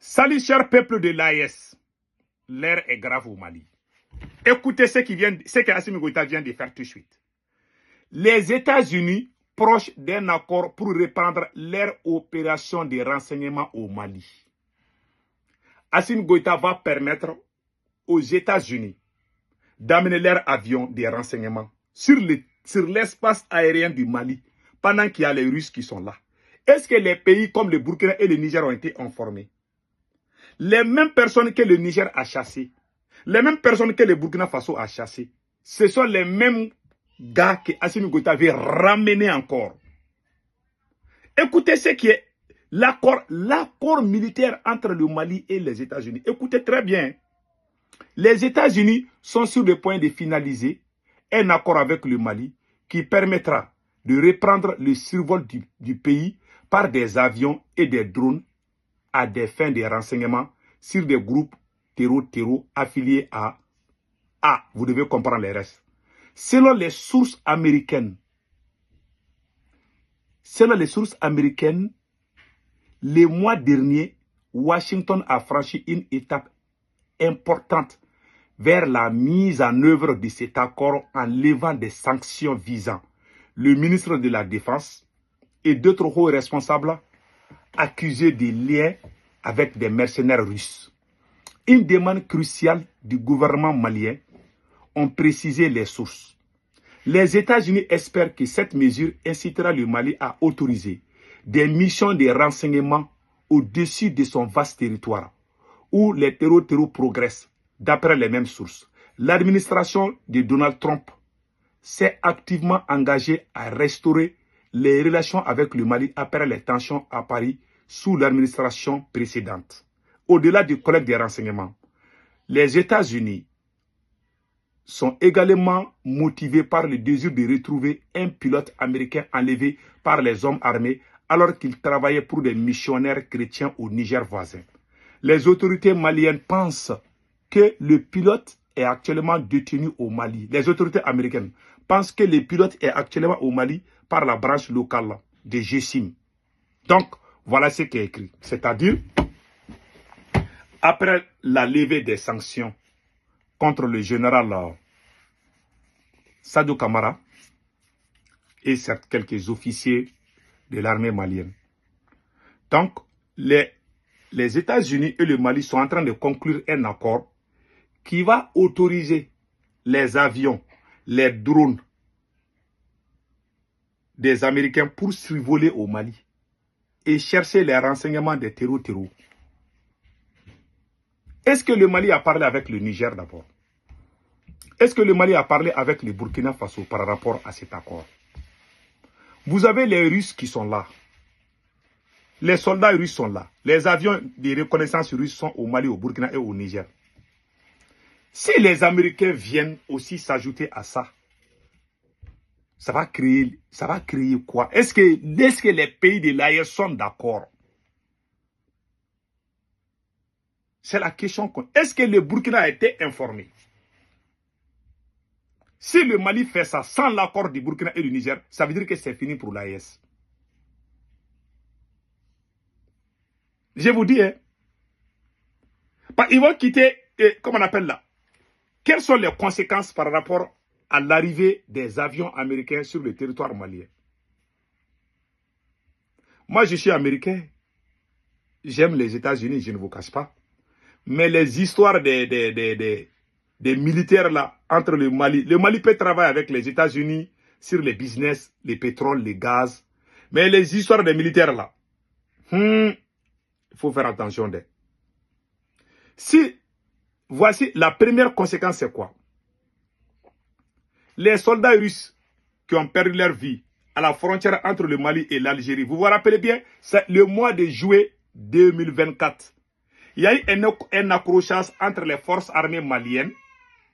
Salut, cher peuple de l'AES. L'air est grave au Mali. Écoutez ce que Assimi Goïta vient de faire tout de suite. Les États-Unis proches d'un accord pour reprendre leur opération de renseignement au Mali. Assimi Goïta va permettre aux États-Unis d'amener leurs avions de renseignement sur l'espace aérien du Mali pendant qu'il y a les Russes qui sont là. Est-ce que les pays comme le Burkina et le Niger ont été informés? Les mêmes personnes que le Niger a chassées, les mêmes personnes que le Burkina Faso a chassées, ce sont les mêmes gars que Assimi Goïta avait ramenés encore. Écoutez ce qui est l'accord militaire entre le Mali et les États-Unis. Écoutez très bien. Les États-Unis sont sur le point de finaliser un accord avec le Mali qui permettra de reprendre le survol du pays par des avions et des drones à des fins de renseignement sur des groupes terreau affiliés à vous devez comprendre les restes. Selon les sources américaines, le mois dernier, Washington a franchi une étape importante vers la mise en œuvre de cet accord en levant des sanctions visant le ministre de la Défense et d'autres hauts responsables accusés de liens avec des mercenaires russes. Une demande cruciale du gouvernement malien ont précisé les sources. Les États-Unis espèrent que cette mesure incitera le Mali à autoriser des missions de renseignement au-dessus de son vaste territoire, où les terreaux progressent, d'après les mêmes sources. L'administration de Donald Trump s'est activement engagée à restaurer les relations avec le Mali après les tensions à Paris sous l'administration précédente. Au-delà du collecte des renseignements, les États-Unis sont également motivés par le désir de retrouver un pilote américain enlevé par les hommes armés alors qu'il travaillait pour des missionnaires chrétiens au Niger voisin. Les autorités maliennes pensent que le pilote est actuellement détenu au Mali. Les autorités américaines pensent que le pilote est actuellement au Mali par la branche locale de GSIM. Donc, voilà ce qui est écrit. C'est-à-dire, après la levée des sanctions contre le général Sadou Kamara et quelques officiers de l'armée malienne. Donc, les États-Unis et le Mali sont en train de conclure un accord qui va autoriser les avions, les drones des Américains pour survoler au Mali et chercher les renseignements des terreaux. Est-ce que le Mali a parlé avec le Niger d'abord? Est-ce que le Mali a parlé avec le Burkina Faso par rapport à cet accord? Vous avez les Russes qui sont là. Les soldats russes sont là. Les avions de reconnaissance russes sont au Mali, au Burkina et au Niger. Si les Américains viennent aussi s'ajouter à ça, ça va créer quoi? Est-ce que les pays de l'AES sont d'accord? C'est la question. Est-ce que le Burkina a été informé? Si le Mali fait ça sans l'accord du Burkina et du Niger, ça veut dire que c'est fini pour l'AES. Je vous dis, hein, ils vont quitter, comment on appelle là? Quelles sont les conséquences par rapport à l'arrivée des avions américains sur le territoire malien? Moi, je suis américain. J'aime les États-Unis, je ne vous cache pas. Mais les histoires des militaires là, entre le Mali peut travailler avec les États-Unis sur les business, les pétroles, les gaz. Mais les histoires des militaires là, il faut faire attention d'eux. Voici la première conséquence, c'est quoi? Les soldats russes qui ont perdu leur vie à la frontière entre le Mali et l'Algérie, vous vous rappelez bien, c'est le mois de juillet 2024. Il y a eu un accrochage entre les forces armées maliennes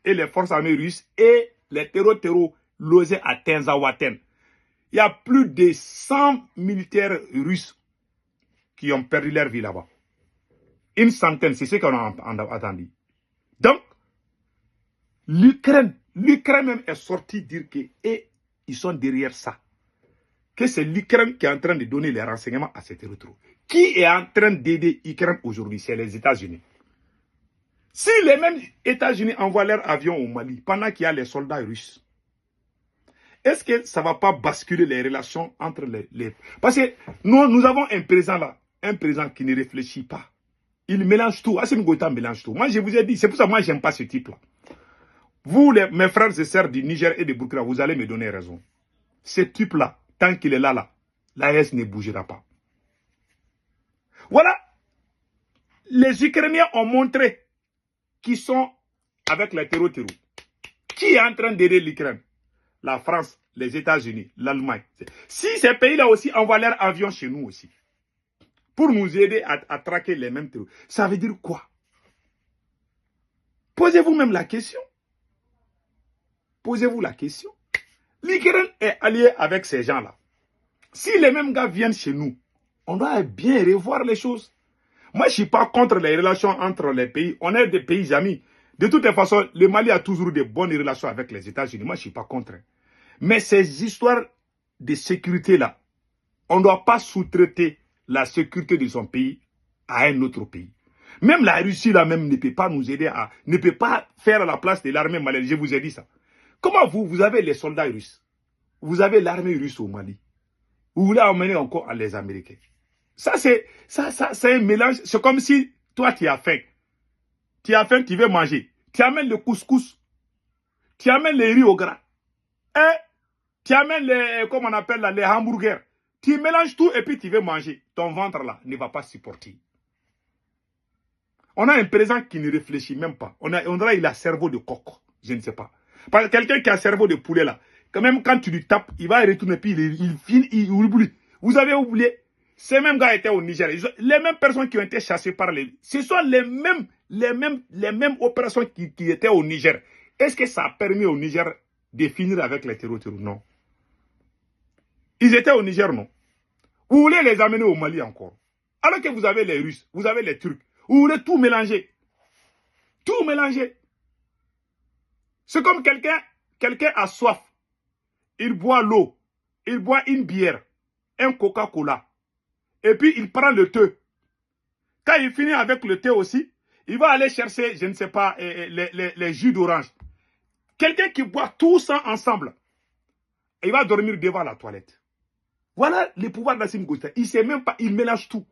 et les forces armées russes et les terreaux logés à Tenzawaten. Il y a plus de 100 militaires russes qui ont perdu leur vie là-bas. Une centaine, c'est ce qu'on a entendu. Donc, l'Ukraine même est sortie dire qu'ils sont derrière ça. que c'est l'Ukraine qui est en train de donner les renseignements à ces territoires. Qui est en train d'aider l'Ukraine aujourd'hui? C'est les États-Unis. Si les mêmes États-Unis envoient leurs avions au Mali pendant qu'il y a les soldats russes, est-ce que ça ne va pas basculer les relations entre les... Parce que nous avons un président là, un président qui ne réfléchit pas. Il mélange tout. Assimi Goïta mélange tout. Moi, je vous ai dit, c'est pour ça que moi, je n'aime pas ce type-là. Vous, mes frères et sœurs du Niger et de Burkina, vous allez me donner raison. Ce type-là, tant qu'il est là, l'AES ne bougera pas. Voilà. Les Ukrainiens ont montré qu'ils sont avec les terreaux. Qui est en train d'aider l'Ukraine? La France, les États-Unis, l'Allemagne. Si ces pays-là aussi envoient leurs avions chez nous aussi, pour nous aider à traquer les mêmes terroristes, ça veut dire quoi? Posez-vous même la question. Posez-vous la question. L'Ukraine est alliée avec ces gens-là. Si les mêmes gars viennent chez nous, on doit bien revoir les choses. Moi, je ne suis pas contre les relations entre les pays. On est des pays amis. De toute façon, le Mali a toujours des bonnes relations avec les États-Unis. Moi, je ne suis pas contre. Mais ces histoires de sécurité-là, on ne doit pas sous-traiter la sécurité de son pays à un autre pays. Même la Russie, là même, ne peut pas nous aider ne peut pas faire la place de l'armée malienne. Je vous ai dit ça. Comment vous avez les soldats russes? Vous avez l'armée russe au Mali. Vous voulez emmener encore les Américains. Ça, c'est un mélange. C'est comme si toi, tu as faim. Tu as faim, tu veux manger. Tu amènes le couscous. Tu amènes les riz au gras. Et tu amènes les, comment on appelle là, les hamburgers. Tu mélanges tout et puis tu veux manger. Ton ventre là ne va pas supporter. On a un président qui ne réfléchit même pas. On dirait qu'il a cerveau de coq. Je ne sais pas. Parce que quelqu'un qui a cerveau de poulet là, quand même quand tu lui tapes, il va retourner puis il oublie. Vous avez oublié? Ces mêmes gars étaient au Niger. Les mêmes personnes qui ont été chassées par les... Ce sont les mêmes opérations qui étaient au Niger. Est-ce que ça a permis au Niger de finir avec les terroristes? Non. Ils étaient au Niger, non. Vous voulez les amener au Mali encore. Alors que vous avez les Russes, vous avez les Turcs. Vous voulez tout mélanger. Tout mélanger. C'est comme quelqu'un a soif. Il boit l'eau. Il boit une bière. Un Coca-Cola. Et puis il prend le thé. Quand il finit avec le thé aussi, il va aller chercher, je ne sais pas, les jus d'orange. Quelqu'un qui boit tout ça ensemble, il va dormir devant la toilette. Voilà le pouvoir d'Assimi Goïta. Il ne sait même pas, il mélange tout.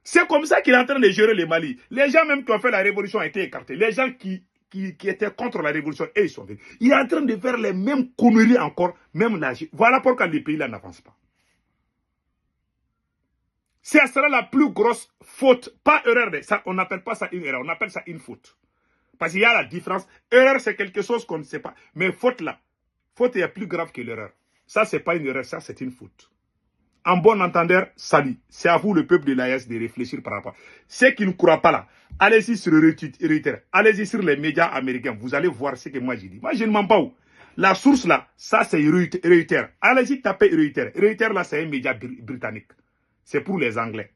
C'est comme ça qu'il est en train de gérer le Mali. Les gens même qui ont fait la révolution ont été écartés. Les gens qui étaient contre la révolution, ils sont venus. Il est en train de faire les mêmes conneries encore, même là. Voilà pourquoi les pays-là n'avancent pas. Ça sera la plus grosse faute, pas erreur. On n'appelle pas ça une erreur, on appelle ça une faute. Parce qu'il y a la différence. Erreur, c'est quelque chose qu'on ne sait pas. Mais faute là, faute est plus grave que l'erreur. Ça, ce n'est pas une erreur, ça, c'est une faute. En bon entendeur, salut. C'est à vous, le peuple de l'AES, de réfléchir par rapport. Ceux qui ne croient pas là, allez-y sur Reuters, allez-y sur les médias américains. Vous allez voir ce que moi j'ai dit. Moi, je ne mens pas où. La source là, ça, c'est Reuters. Allez-y taper Reuters. Reuters là, c'est un média britannique. C'est pour les Anglais.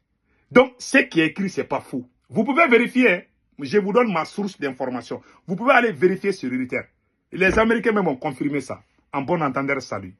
Donc, ce qui est écrit, ce n'est pas faux. Vous pouvez vérifier. Hein? Je vous donne ma source d'information. Vous pouvez aller vérifier sur Reuters. Les Américains même ont confirmé ça. En bon entendeur, salut.